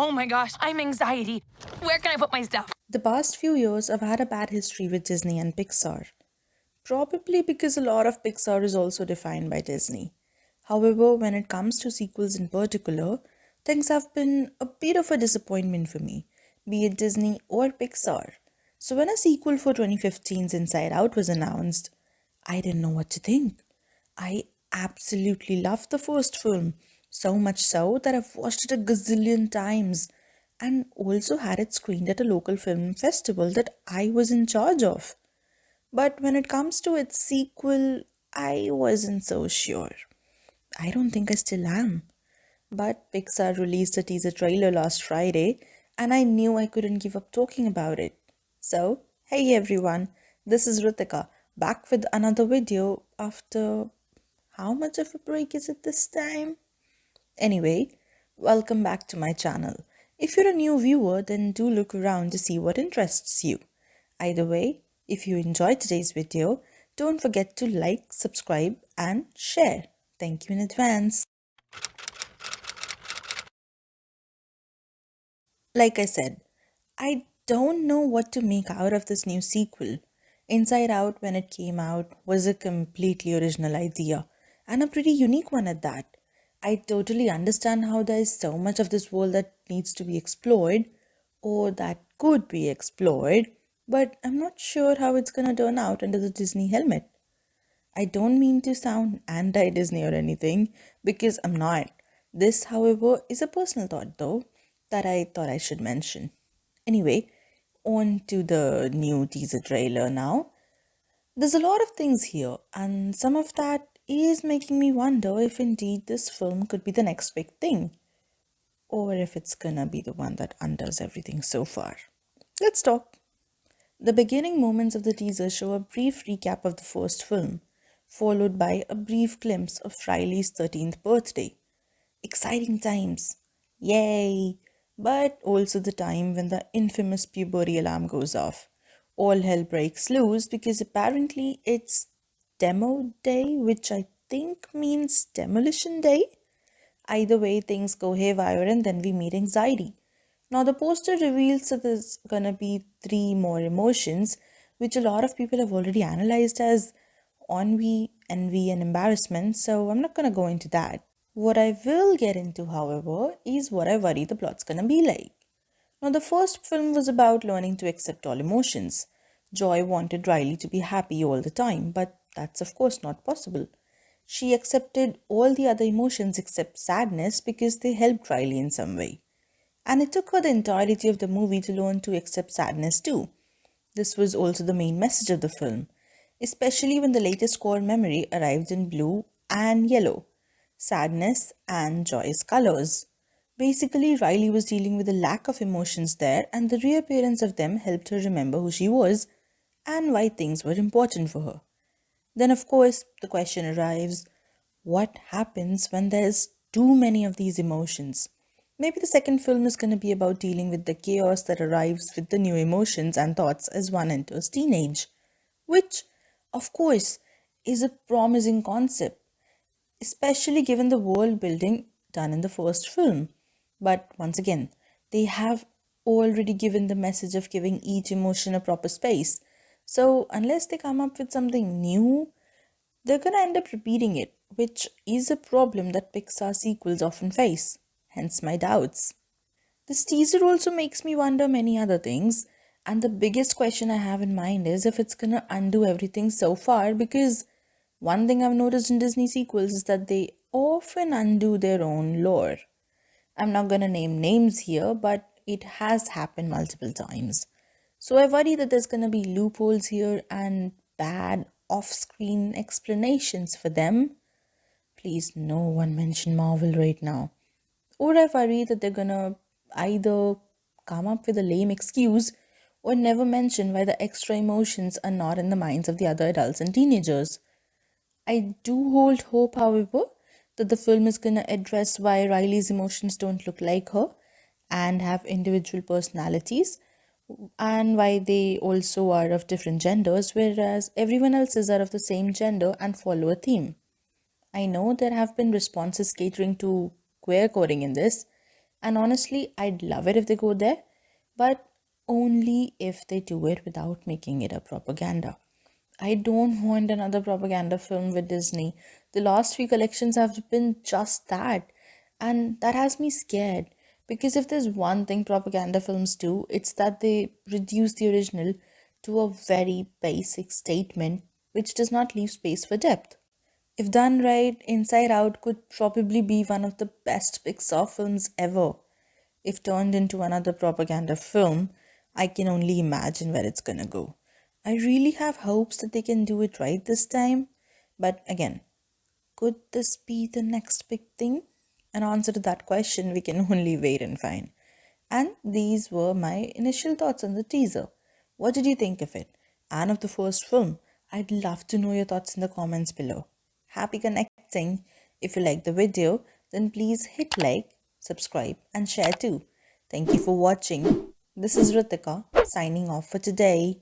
Oh my gosh, I'm anxiety. Where can I put my stuff? The past few years, I've had a bad history with Disney and Pixar. Probably because a lot of Pixar is also defined by Disney. However, when it comes to sequels in particular, things have been a bit of a disappointment for me, be it Disney or Pixar. So, when a sequel for 2015's Inside Out was announced, I didn't know what to think. I absolutely loved the first film, so much so that I've watched it a gazillion times and also had it screened at a local film festival that I was in charge of. But when it comes to its sequel, I wasn't so sure. I don't think I still am. But Pixar released a teaser trailer last Friday, and I knew I couldn't give up talking about it. So, hey everyone, this is Ritika, back with another video after how much of a break is it this time? Anyway, welcome back to my channel. If you're a new viewer, then do look around to see what interests you. Either way, if you enjoyed today's video, don't forget to like, subscribe, and share. Thank you in advance. Like I said, I don't know what to make out of this new sequel. Inside Out, when it came out, was a completely original idea, and a pretty unique one at that. I totally understand how there is so much of this world that needs to be explored, or that could be explored, but I'm not sure how it's gonna turn out under the Disney helmet. I don't mean to sound anti Disney or anything, because I'm not. This, however, is a personal thought though that I thought I should mention. Anyway, on to the new teaser trailer now. There's a lot of things here, and some of that is making me wonder if indeed this film could be the next big thing, or if it's gonna be the one that undoes everything so far. Let's talk. The beginning moments of the teaser show a brief recap of the first film, followed by a brief glimpse of Riley's 13th birthday. Exciting times. Yay! But also the time when the infamous puberty alarm goes off. All hell breaks loose because apparently it's demo day, which I think means demolition day. Either way, things go haywire and then we meet anxiety. Now, the poster reveals that there's gonna be three more emotions, which a lot of people have already analyzed as ennui, envy, and embarrassment, so I'm not gonna go into that. What I will get into, however, is what I worry the plot's gonna be like. Now, the first film was about learning to accept all emotions. Joy wanted Riley to be happy all the time, but that's of course not possible. She accepted all the other emotions except sadness because they helped Riley in some way. And it took her the entirety of the movie to learn to accept sadness too. This was also the main message of the film, especially when the latest core memory arrived in blue and yellow, sadness and joyous colors. Basically, Riley was dealing with a lack of emotions there, and the reappearance of them helped her remember who she was and why things were important for her. Then, of course, the question arrives, what happens when there's too many of these emotions? Maybe the second film is going to be about dealing with the chaos that arrives with the new emotions and thoughts as one enters teenage, which, of course, is a promising concept, especially given the world building done in the first film. But once again, they have already given the message of giving each emotion a proper space. So, unless they come up with something new, they're gonna end up repeating it, which is a problem that Pixar sequels often face, hence my doubts. This teaser also makes me wonder many other things, and the biggest question I have in mind is if it's gonna undo everything so far because one thing I've noticed in Disney sequels is that they often undo their own lore. I'm not gonna name names here, but it has happened multiple times. So I worry that there's gonna be loopholes here and bad off screen explanations for them. Please, no one mention Marvel right now. Or I worry that they're gonna either come up with a lame excuse or never mention why the extra emotions are not in the minds of the other adults and teenagers. I do hold hope, however, that the film is gonna address why Riley's emotions don't look like her and have individual personalities, and why they also are of different genders, whereas everyone else is are of the same gender and follow a theme. I know there have been responses catering to queer coding in this, And honestly, I'd love it if they go there, but only if they do it without making it a propaganda. I don't want another propaganda film with Disney. The last three collections have been just that. And that has me scared. Because if there's one thing propaganda films do, it's that they reduce the original to a very basic statement which does not leave space for depth. If done right, Inside Out could probably be one of the best Pixar films ever. If turned into another propaganda film, I can only imagine where it's gonna go. I really have hopes that they can do it right this time. But again, could this be the next big thing? An answer to that question we can only wait and find. And these were my initial thoughts on the teaser. What did you think of it? And of the first film? I'd love to know your thoughts in the comments below. Happy connecting. If you like the video, then please hit like, subscribe, and share too. Thank you for watching. This is Ritika signing off for today.